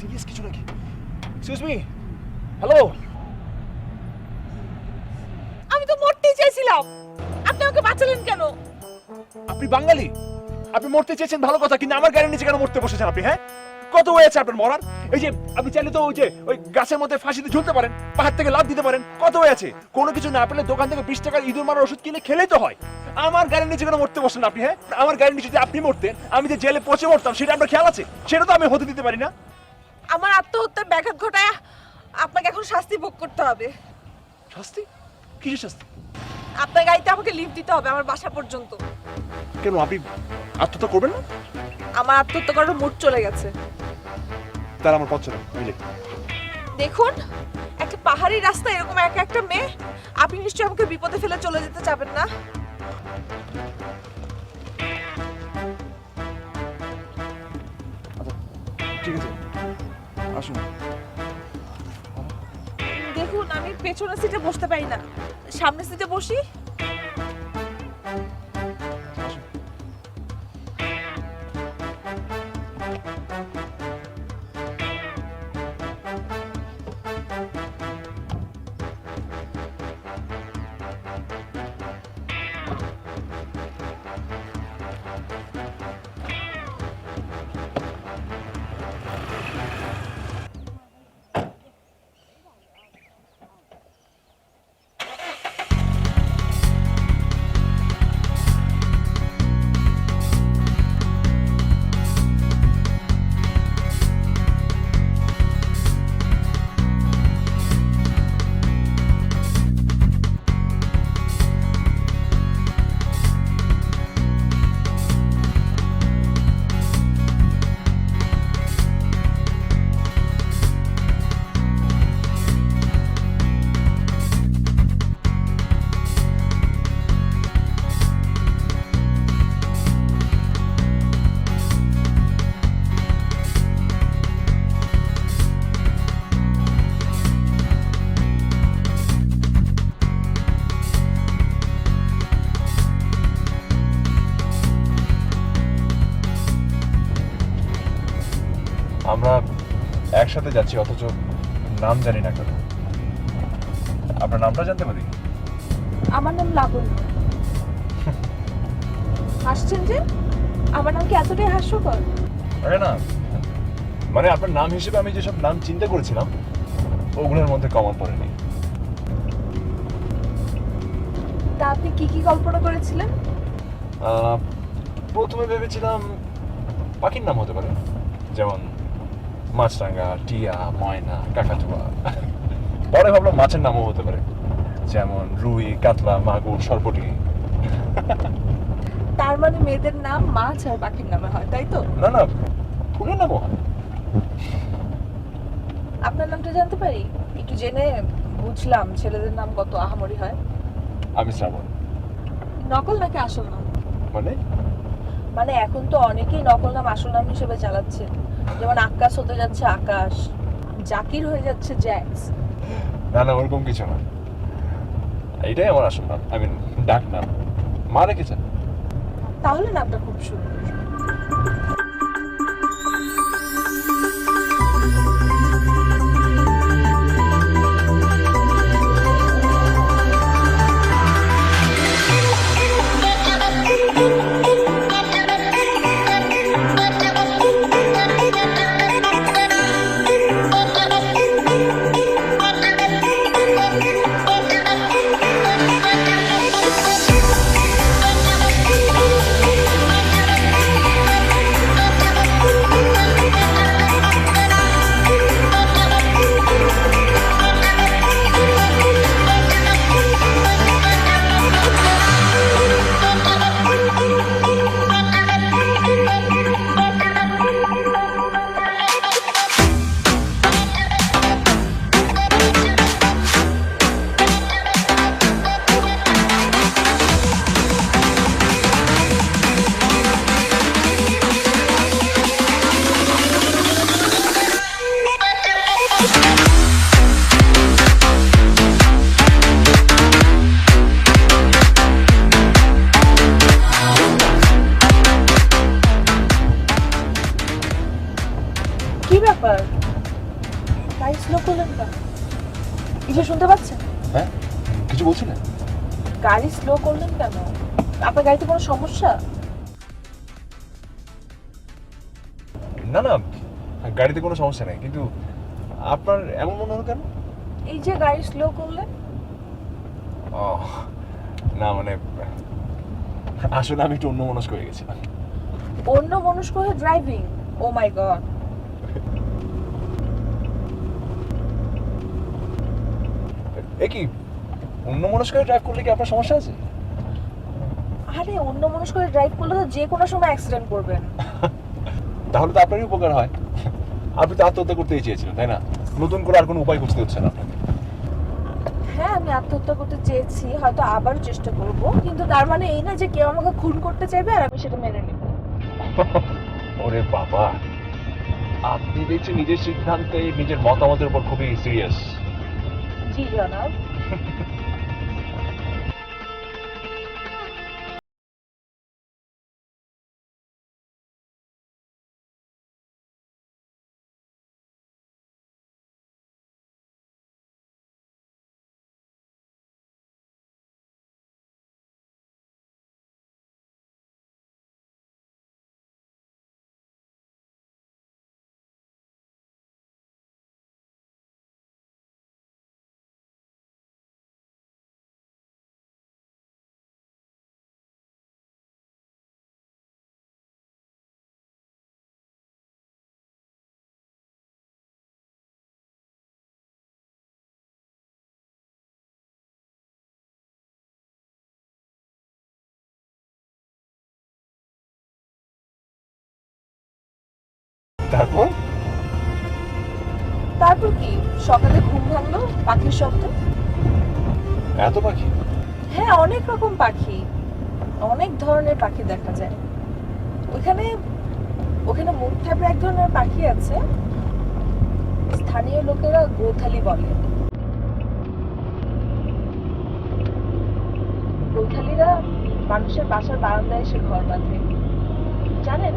Serious কিছু নাকি? Excuse me, hello. আমি তো মরতেই চাইছিলাম, আপনি আমাকে বাঁচালেন কেন? আপনি বাঙালি, আপনি মরতে চেয়েছেন ভালো কথা, কিন্তু আমার গাড়ির নিচে কেন মরতে বসেছেন আপনি? হ্যাঁ, কত হয়েছে আপনার মরার? এই যে আপনি চাইলে তো ওই গাছের মধ্যে ফাঁসিতে ঝুলতে পারেন, পাহাড় থেকে লাফ দিতে পারেন, কত হয়েছে। কোনো কিছু না পেলে দোকান থেকে 20 টাকার ইঁদুর মারার ওষুধ কিনে খেলেই তো হয়। আমার গাড়ির নিচে কেন মরতে বসেন আপনি? হ্যাঁ, আমার গাড়ির নিচে যদি আপনি মরতেন, আমি যে জেলে পচে মরতাম সেটা আপনার খেয়াল আছে? সেটা তো আমি হতে দিতে পারি না। আমার আত্মহত্যার ব্যাঘাত ঘটায় আপনাকে এখন শাস্তি ভোগ করতে হবে। শাস্তি? কিসের শাস্তি? আপনার গাড়িতে আমাকে লিফট দিতে হবে আমার বাসা পর্যন্ত। কেন, আপনি আত্মহত্যা করবেন না? আমার আত্মহত্যা করার মুড চলে গেছে। তার আমার পথ চলে বুঝলে। দেখুন, একটা পাহাড়ি রাস্তা, এরকম একা একটা মেয়ে, আপনি নিশ্চয়ই আমাকে বিপদে ফেলে চলে যেতে চাবেন না। ঠিক আছে, আসুন। দেখুন, আমি পেছনের সিটে বসতে পারি না, সামনের সিটে বসি। আসুন। আমরা একসাথে যাচ্ছি, অথচ নাম জানি না কেন। আপনার নামটা জানতে পারি? আমার নাম লাবণ্য। হাসছেন যে? আমার নাম কি এতটাই হাস্যকর? আরে না, মানে আপনার নাম হিসেবে আমি যেসব নাম চিন্তা করেছিলাম ওগুলোর মধ্যে কমন পড়েনি। তা আপনি কি কি কল্পনা করেছিলেন? প্রথমে ভেবেছিলাম পাখির নাম হতে পারে, যেমন মাছরাঙা, টিয়া, ময়না, কাকাতুয়া। পরে ভাবলাম মাছের নামও হতে পারে, যেমন রুই, কাতলা, মাগুর, সরপুঁটি। তার মানে মেয়েদের নাম মাছ আর পাখির নামে হয়, তাই তো? না না, ফুলের নামও হয়। আপনার নামটা জানতে পারি? একটু জেনে বুঝলাম ছেলেদের নাম কত আহামরি হয়। আমি শ্রাবণ। নকল নাকি আসল নাম? মানে? মানে এখন তো অনেকেই নকল নাম আসল নাম হিসেবে চালাচ্ছে, যেমন আকাশ হতে যাচ্ছে আকাশ, জাকির হয়ে যাচ্ছে জ্যাক্স। না না, ওরকম কিছু না, এইটাই আমার আসল নাম, আই মিন ডাক নাম। মা রেখেছেন। তাহলে নামটা খুব সুন্দর। কি ব্যাপার? গাড়ি স্লো করলেন কেন? কিছু শুনতে পাচ্ছেন? হ্যাঁ, কিছু বলছিলেন? গাড়ি স্লো করলেন কেন? আপনার গাড়িতে কোনো সমস্যা? না না, গাড়িতে কোনো সমস্যা নেই, কিন্তু আপনার এমন মনে হলো কেন? এই যে গাড়ি স্লো করলেন। ও না, মানে আসলে আমি একটু অন্যমনস্ক হয়ে গেছিলাম। অন্য মনস্ক হয়ে ড্রাইভিং? ও মাই গড। এ কি, অন্যমনস্ক হয়ে ড্রাইভ করলে কি আপনার সমস্যা আছে? আরে অন্য মনস্ক হয়ে ড্রাইভ করলে তো যে কোনো সময় অ্যাক্সিডেন্ট করবেন। তাহলে তো আপনারই উপকার হয়। আপনি তো আত্মহত্যা করতেই চেয়েছিলেন, তাই না? নতুন করে আর কোনো উপায় খুঁজতে হচ্ছে না আপনাকে। হ্যাঁ, আমি আত্মহত্যা করতে চেয়েছি, হয়তো আবারও চেষ্টা করব, কিন্তু তার মানে এই না যে কেউ আমাকে খুন করতে চাইবে আর আমি সেটা মেনে নেব। ওরে বাবা, আপনি দেখছি নিজের সিদ্ধান্তে, নিজের মতামতের উপর খুবই সিরিয়াস। জি জনাব। তারপর? তারপর কি? সকালে ঘুম ভাঙলো পাখির শব্দে। এত পাখি? হ্যাঁ, অনেক রকম পাখি, অনেক ধরনের পাখি দেখা যায় ওখানে। ওখানে মুক্তাবে এক ধরনের পাখি আছে, স্থানীয় লোকেরা গোথালি বলে। গোথালিরা মানুষের বাসার বারান্দায় এসে ঘর বাঁধে, জানেন?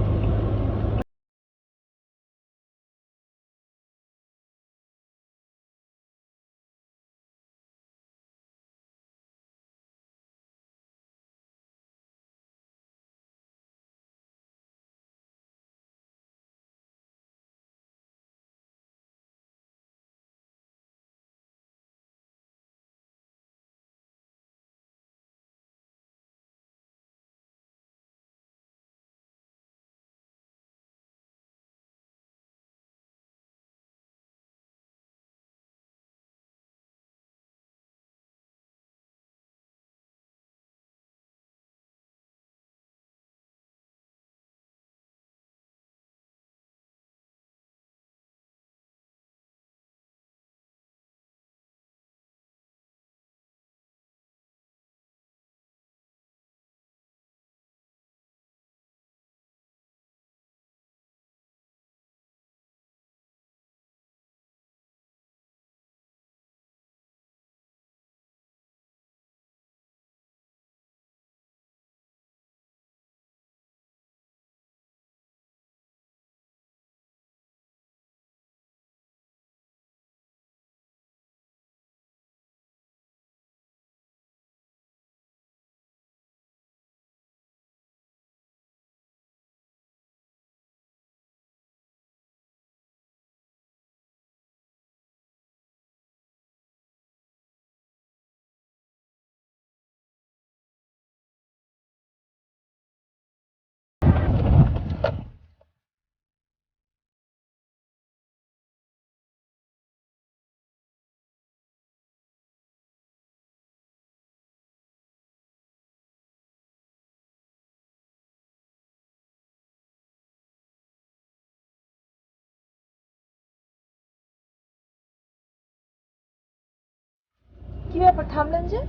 কি ব্যাপার, থামলেন যে?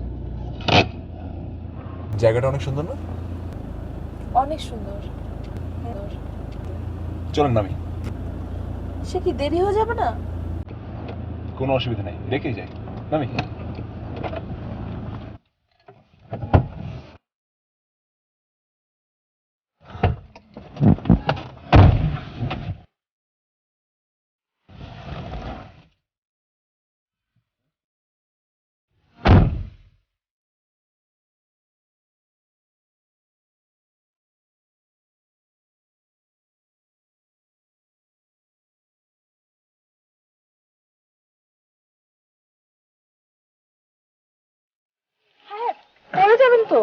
জায়গাটা অনেক সুন্দর না? অনেক সুন্দর। চলেন নামি। সে কি দেরি হয়ে যাবে না? কোনো অসুবিধা নেই, রেখেই যাই। নামি। তো।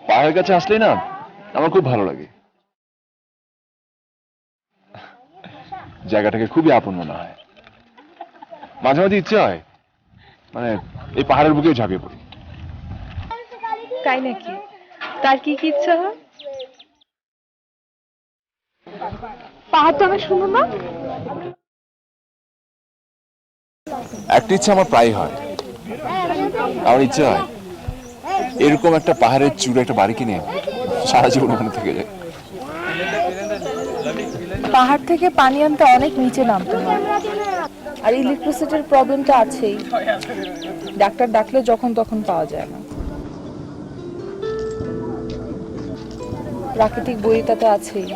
পাহাড়ের কাছে আসলে না আমার খুব ভালো লাগে, জায়গাটাকে খুবই আপন মনে হয়। মাঝে মাঝে ইচ্ছে হয় মানে এই পাহাড়ের বুকে ঝাঁপিয়ে পড়ি। তাই নাকি? তার কি কি ইচ্ছা হয়? পাহাড় তো অনেক সুন্দর না? একটা ইচ্ছা আমার প্রায় হয়, আমার ইচ্ছে হয় এরকম একটা পাহাড়ের চূড়ে একটা বাড়ি কিনে সারা জীবন ওখানে থেকে যায়। পাহাড় থেকে পানি আনতে অনেক নিচে নামতে হয়, আর ইলেকট্রিসিটির প্রবলেমটা আছেই। ডাক্তার ডাকলে যখন তখন পাওয়া যায় না। প্রাকৃতিক বইটাতে আছেই।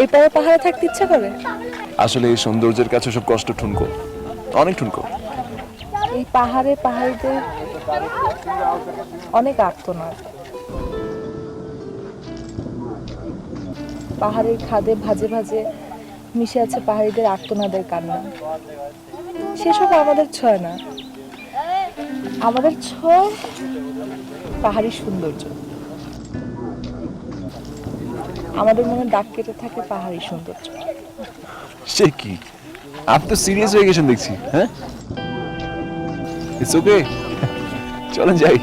এরপরে পাহাড়ে থাকতে ইচ্ছা করে? আসলে এই সৌন্দর্যের কাছে সব কষ্ট ঠুনকো, অনেক ঠুনকো। এই পাহাড়িদের অনেক আর্তনাদ। পাহাড়ের খাদে ভাজে ভাজে মিশে আছে পাহাড়িদের আর্তনাদের কান্না। সেসব আমাদের ছয় না, আমাদের ছয় পাহাড়ি সৌন্দর্য। আমাদের মনে দাগ কেটে থাকে পাহাড়ি সৌন্দর্য। সে কি, আপনি তো সিরিয়াস হয়ে গেছেন দেখছি। হ্যাঁ, ইটস ওকে, চলেন যাই।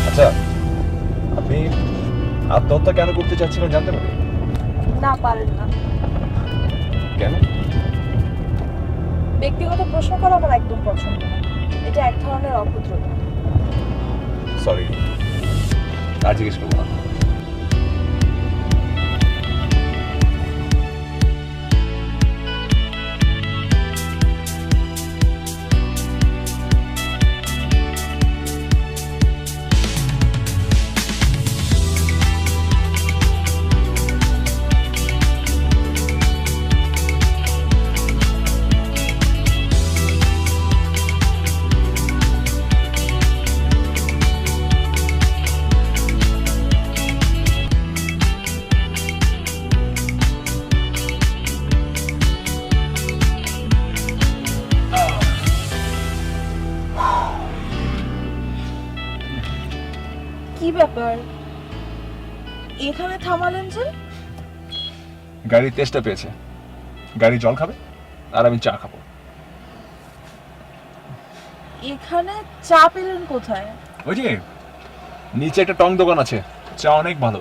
আচ্ছা, আপনি আত্মহত্যা কেন করতে চাচ্ছিলেন জানতে পারি? না, পারেন না। কেন? ব্যক্তিগত প্রশ্ন করা আমার একদম পছন্দ না। এটা এক ধরনের অভদ্রতা। সরি, আর জিজ্ঞেস করবো না। কি ব্যাপার, এখানে থামালেন যে? গাড়ির তেষ্টা পেয়েছে, গাড়ি জল খাবে আর আমি চা খাবো। এখানে চা পেলেন কোথায়? ওই যে নিচে একটা টং দোকান আছে, চা অনেক ভালো।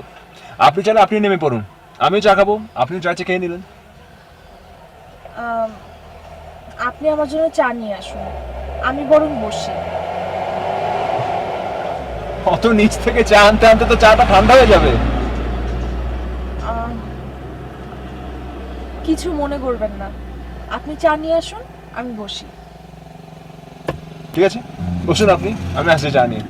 আপনি চাইলে আপনি নেমে পড়ুন, আমিও চা খাবো, আপনিও চা খেয়ে নিলেন। আপনি আমার জন্য চা নিয়ে আসুন, আমি বরং বসি। অত নিচ থেকে চা আনতে আনতে তো চাটা ঠান্ডা হয়ে যাবে। কিছু মনে করবেন না, আপনি চা নিয়ে আসুন, আমি বসি। ঠিক আছে, বসুন আপনি, আমি আসছি চা নিয়ে।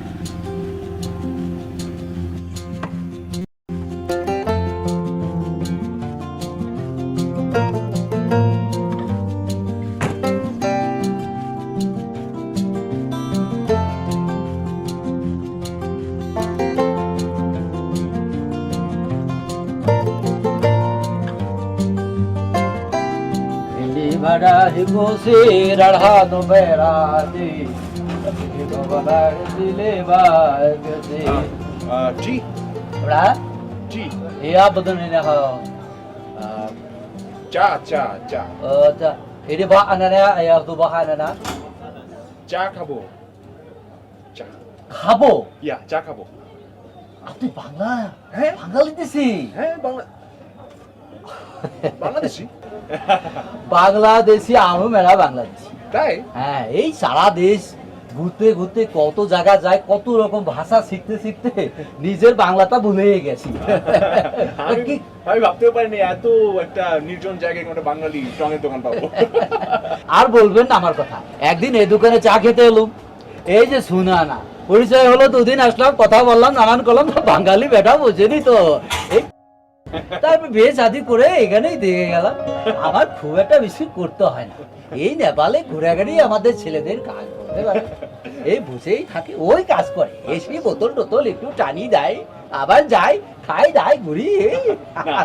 Marahi gosi radhano beradi, bhavar dile bagasi. জি Bra? জি, Ye aap badal nahi rakha. চা চা চা Ini ba anana ya tu ba anana. চা খাবো চা খাবো ইয়া চা খাবো আপনি বাংলা হ্যাঁ বাঙালি দেশি হ্যাঁ বাংলাদেশি বাংলাদেশি আমি মেলা বাংলাদেশি তাই হ্যাঁ এই সারা দেশ ঘুরতে ঘুরতে কত জায়গা যায় কত রকম ভাষা শিখতে শিখতে নিজের বাংলাটা ভুলে গেছি আমি কি আমি ভাবতেও পারিনি এত একটা নির্জন জায়গায় কোনো একটা বাঙালি টঙের দোকান পাবো আর বলবেন না আমার কথা একদিন এই দোকানে চা খেতে এলুম এই যে শুনা না পরিচয় হলো দুদিন আসলাম কথা বললাম নানান করলাম বাঙালি বেটা বোঝেনি তো এই তারপর বিয়ে শাদি করে এখানেই দেখে গেলাম আমার খুব একটা বেশি করতে হয় না এই নেপালে ঘোরাঘুরি আমাদের ছেলেদের কাজ করতে পারে এই বসেই থাকে ওই কাজ করে এসে বোতল টোতল একটু টানি দেয় আবার যাই খাই দাই ঘুরি এই না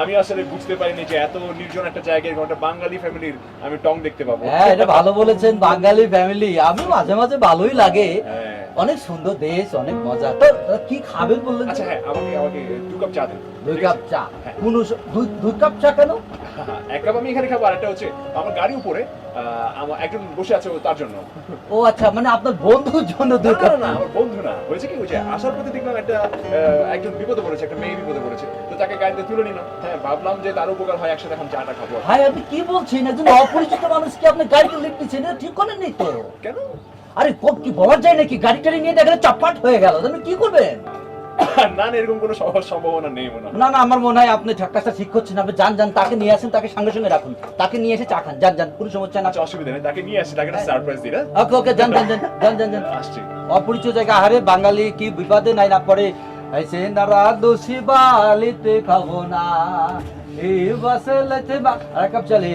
আমি আসলে বুঝতে পারিনি যে এত নির্জন একটা জায়গায় কোনো একটা বাঙালি ফ্যামিলির আমি টং দেখতে পাবো হ্যাঁ এটা ভালো বলেছেন বাঙালি ফ্যামিলি আমি মাঝে মাঝে ভালোই লাগে হ্যাঁ। অনেক সুন্দর দেশ অনেক মজা তো কি খাবেন বললেন আচ্ছা হ্যাঁ আমাকে 2 কাপ চা দেন 2 কাপ চা হ্যাঁ। কোন 2 কাপ চা কেন এক কাপ আমি এখানে খাবো আর একটা হচ্ছে আমার গাড়ি উপরে আমার একজন বসে আছে তার জন্য ও আচ্ছা মানে আপনার বন্ধুর জন্য 2 কাপ না আমার বন্ধু না হয়েছে কি হয়েছে আসার পথে দেখলাম একটা একজন বিপদে পড়েছে একটা মেয়ে বিপদে পড়েছে তো তাকে গাড়িতে তুলে নিলাম হ্যাঁ ভাবলাম যে তার উপকার হয় একসাথে এখন চাটা খাবো ভাই আপনি কি বলছেন একজন অপরিচিত মানুষকে আপনি গাড়িতে লিফট দিচ্ছেন এটা ঠিক করেন নি তো কেন আরে কি বলা যায় নাকি গাড়ি টাড়ি নিয়ে দেখলে চটপট হয়ে গেল আপনি কি করবেন না না এরকম কোনো সম্ভাবনা নেই মনে হয় না না আমার মনে হয় আপনি ঠাক্কাটা ঠিক করছেন আপনি যান যান তাকে নিয়ে আসেন তাকে সঙ্গে সঙ্গে রাখুন তাকে নিয়ে এসে চা খান যান যান কোনো সমস্যা না আচ্ছা অসুবিধা নেই তাকে নিয়ে আসি তাকে একটা সারপ্রাইজ দিই না ওকে ওকে যান যান যান যান যান যান আসছি অপরিচিত জায়গা আরে বাঙালি কি বিপদে নাই না পড়ে ऐसे नारा दोषी बालिते खाबो ना ए बसलते बा अरे कब चले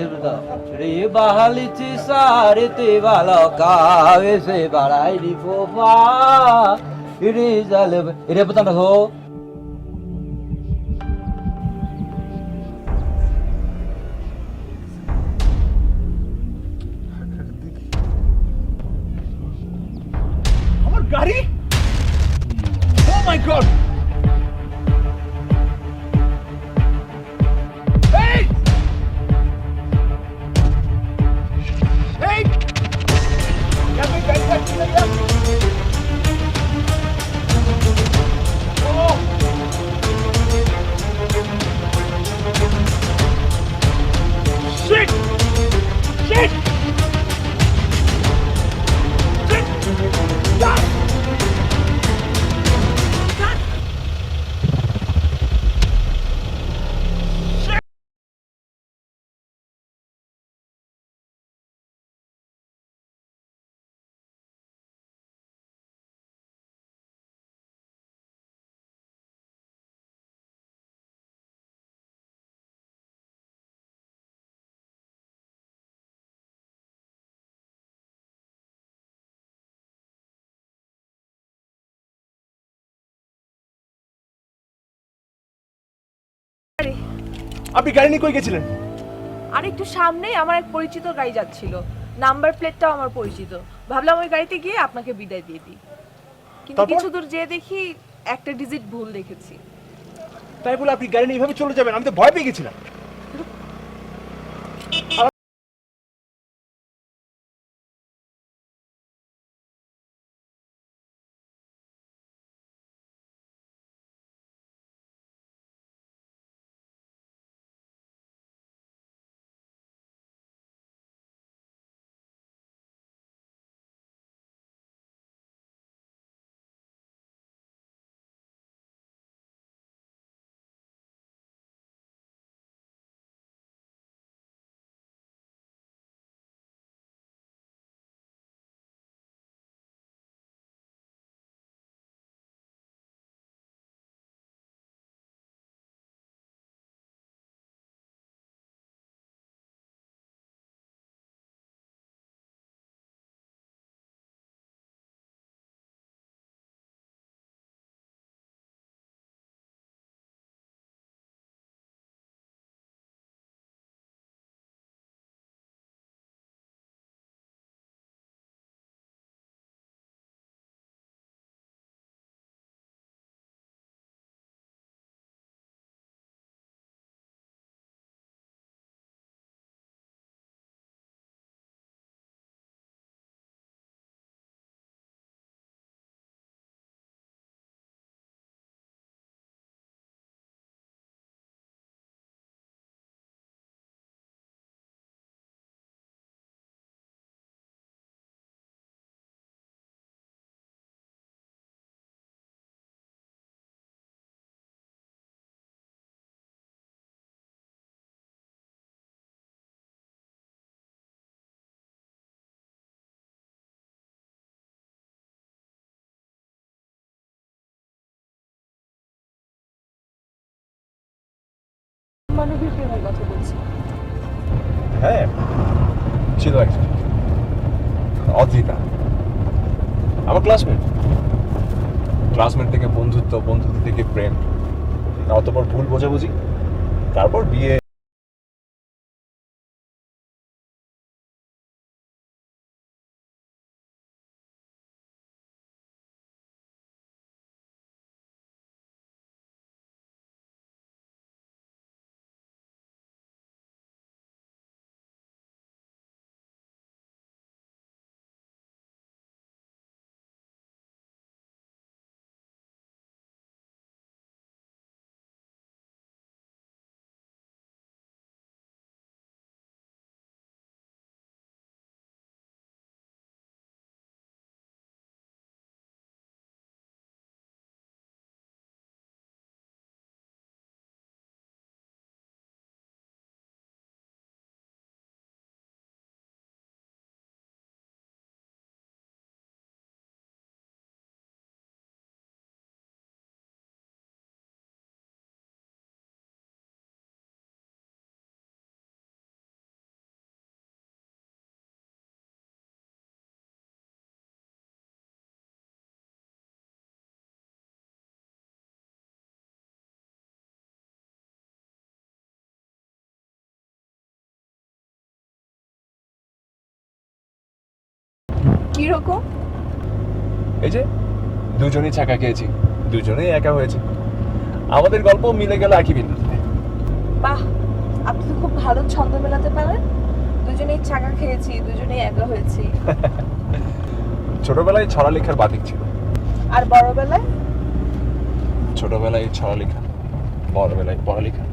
रे बहालिची सारे ते वाला कावे से बड़ाई दी फोफा रे जल रे पता ना हो আমার গাড়ি ও মাই গড এই এই আমি গাড়ি চালাচ্ছি না ও শিট শিট আপনি গাড়ি নিয়ে কই গেছিলেন আর একটু সামনেই আমার এক পরিচিত গাড়ি যাচ্ছিল নাম্বার প্লেটটাও আমার পরিচিত ভাবলাম ওই গাড়িতে গিয়ে আপনাকে বিদায় দিয়ে দিই কিন্তু তারপর? কিছু দূর যেয়ে দেখি একটা ডিজিট ভুল দেখেছি তাই বলে আপনি গাড়ি নিয়ে এইভাবে চলে যাবেন আমি তো ভয় পেয়ে গেছিলাম বান্ধবীর প্রেমের কথা বলছি। হ্যাঁ, ছিল একজন, অদ্রিতা, আমার ক্লাসমেট। ক্লাসমেট থেকে বন্ধুত্ব, বন্ধুত্ব থেকে প্রেম, অতপর ভুল বোঝাবুঝি, তারপর বিয়ে। কিরকম? এই যে দুজনেই ছাকা খেয়েছি, দুজনেই একা হয়েছে, আমাদের গল্প মিলে গেল একই বিন্দুতে। বাহ, আপনি তো খুব ভালো ছন্দ মেলাতে পারেন। দুজনেই ছাকা খেয়েছি, দুজনেই একা হয়েছি। ছোটবেলায় ছড়া লেখার বাদিক ছিল, আর বড়বেলায়? ছোটবেলায় ছড়া লেখা, বড়বেলায় পড়ালেখা।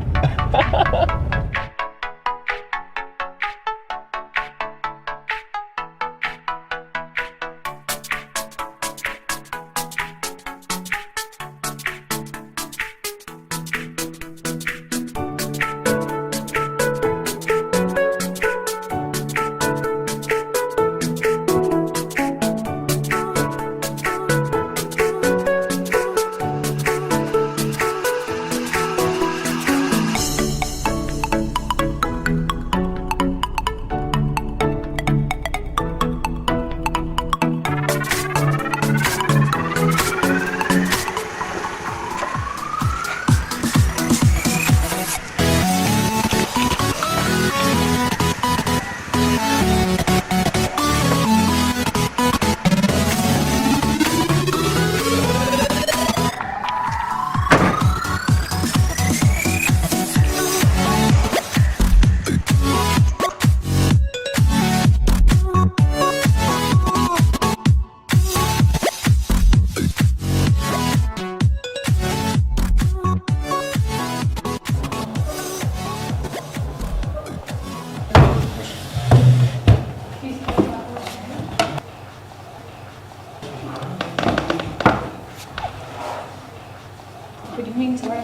Good evening, sir.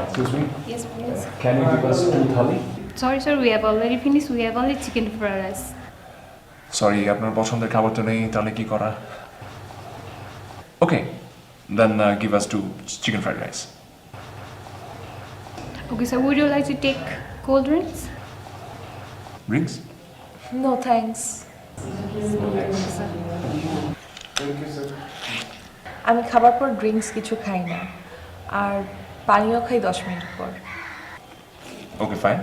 Excuse me, Yes, please. can you give us 2 thali? Sorry, sir. We have already finished. We have only chicken fried rice. Sorry, আপনার পছন্দের খাবার তো নেই, তাহলে কি করা? Okay, then give us 2 chicken fried rice. Okay, sir. Would you like to take cold drinks? Drinks? No thanks. আমি খাবার পর ড্রিঙ্কস কিছু খাই না, আর পানিও খাই 10 মিনিট পর। ওকে ফাইন,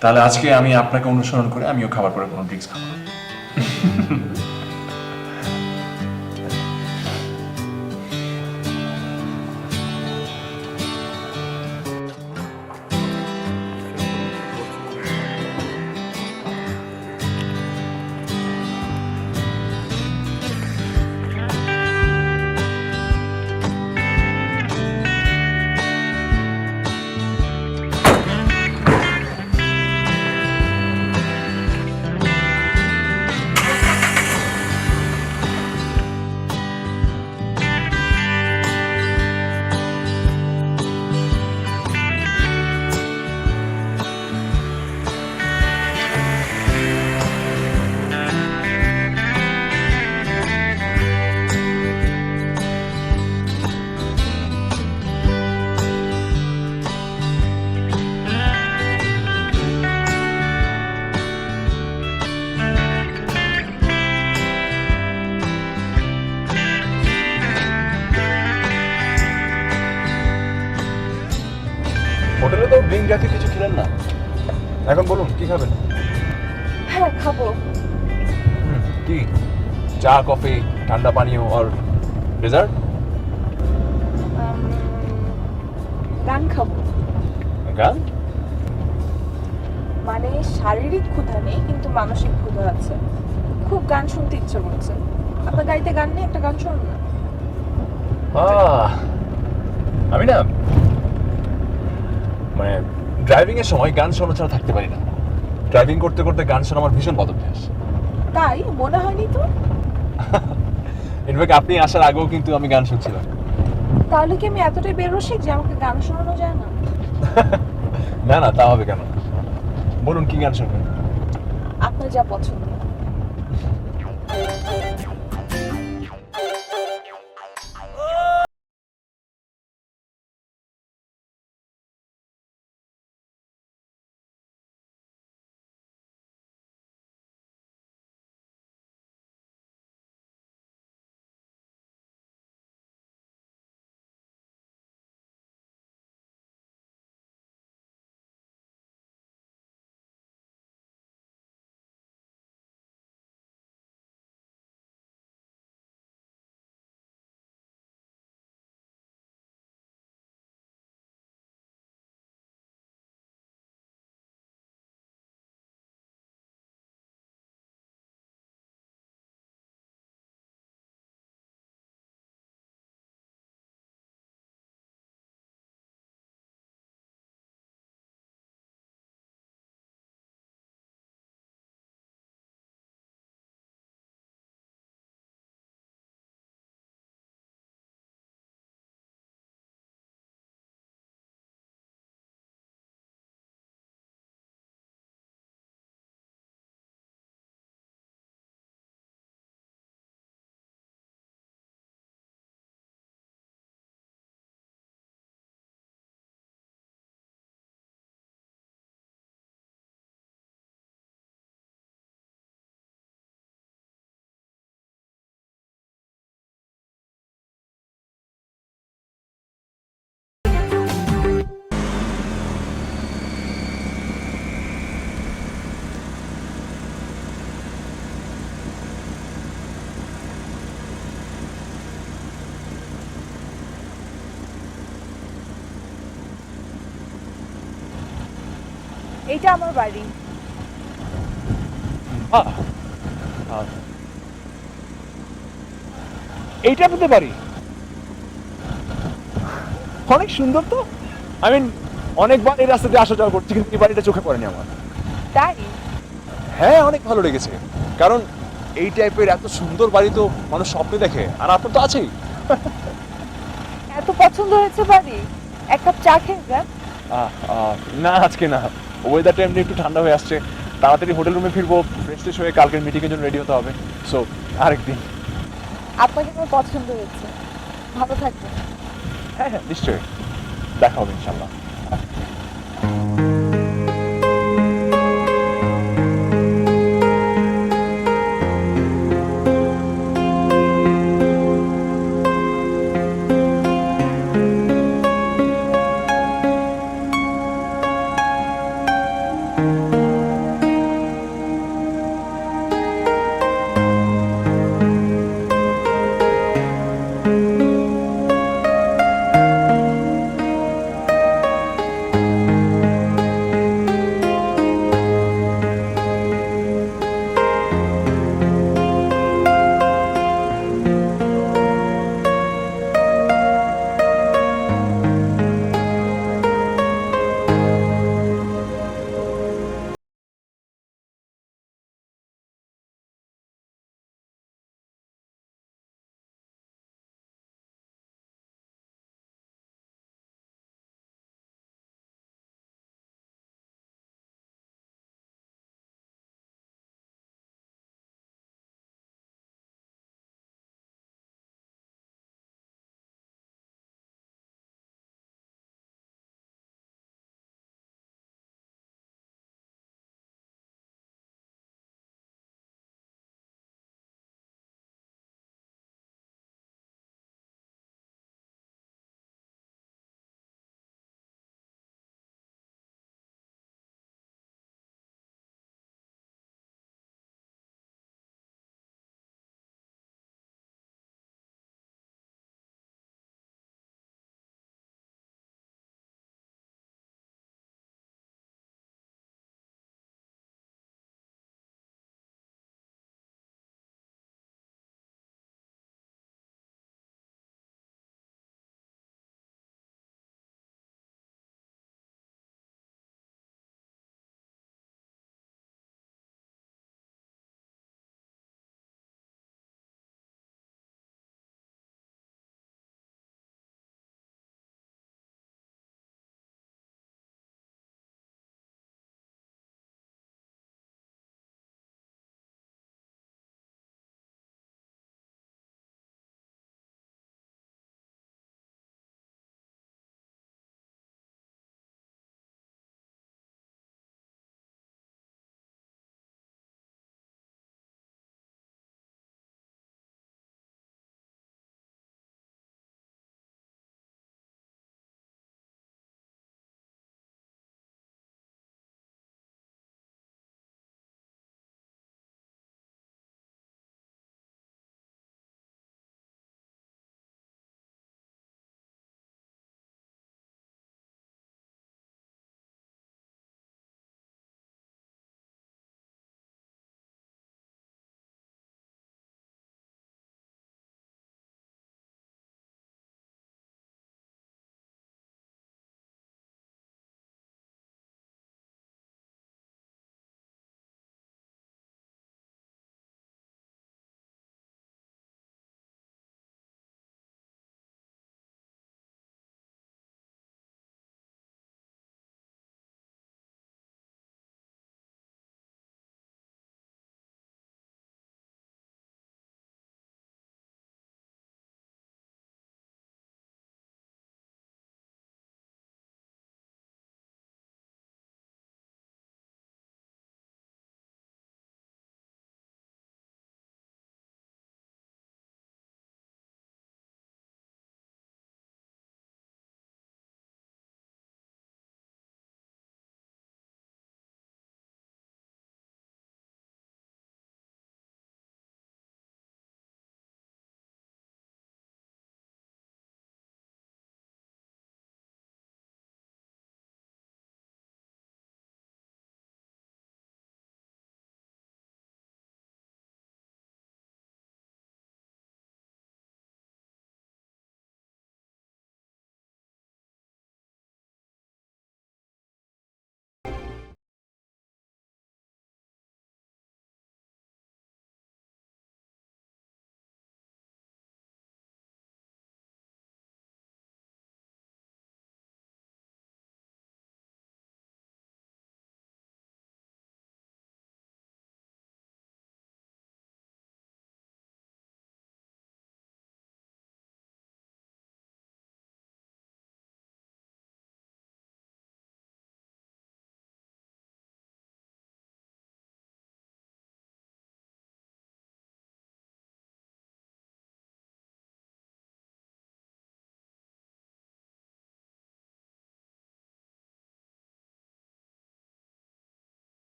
তাহলে আজকে আমি আপনাকে অনুসরণ করে আমিও খাবার পরে কোনো ড্রিঙ্কস খাবো না। জাতীয় কিছু খেলেন না? এখন বলুন কি খাবেন? হ্যাঁ খাবো। কি? চা, কফি, ঠান্ডা পানীয় আর ডেজার্ট? গান খাবো। গান? মানে শারীরিক ক্ষুধা নেই কিন্তু মানসিক ক্ষুধা আছে। খুব গান শুনতে ইচ্ছে করছে। আপনার গাড়িতে গান নেই? একটা গান শুনুন না। আমি না মানে ড্রাইভিং এর সময় গান শোনা ছাড়া থাকতে পারি না। ড্রাইভিং করতে করতে গান শোনা আমার ভীষণ বদভ্যাস। তাই মনে হয়নি তো? ইনফ্যাক্ট আপনি আসার আগেও কিন্তু আমি গান শুনছিলাম। তাহলে কি আমি এতটাই বেরসিক যে আমাকে গান শোনানো যায় না? না না, তা হবে কেন? বলুন কি গান শুনবেন? আপনার যা পছন্দ। এইটা আমার বাড়ি। এইটা আপনাদের বাড়ি? অনেক সুন্দর তো। আই মিন অনেকবার এই রাস্তা দিয়ে আসা যাওয়া করছি কিন্তু এই বাড়িটা চোখে পড়েনি আমার। তাই? হ্যাঁ, অনেক ভালো লেগেছে। কারণ এই টাইপের এত সুন্দর বাড়ি তো মানুষ স্বপ্নে দেখে, আর আপনার তো আছেই। এত পছন্দ হয়েছে বাড়ি? এক কাপ চা খেয়ে যান। না আজকে না, ওয়েদারটা এমনি একটু ঠান্ডা হয়ে আসছে, তাড়াতাড়ি হোটেল রুমে ফিরবো, ফ্রেশ ট্রেশ হয়ে কালকের মিটিংয়ের জন্য রেডি হতে হবে। সো আরেকদিন। আপনাকে আমার পছন্দ হয়েছে। ভালো থাকবেন। হ্যাঁ হ্যাঁ নিশ্চয়ই, দেখা হবে ইনশাল্লাহ।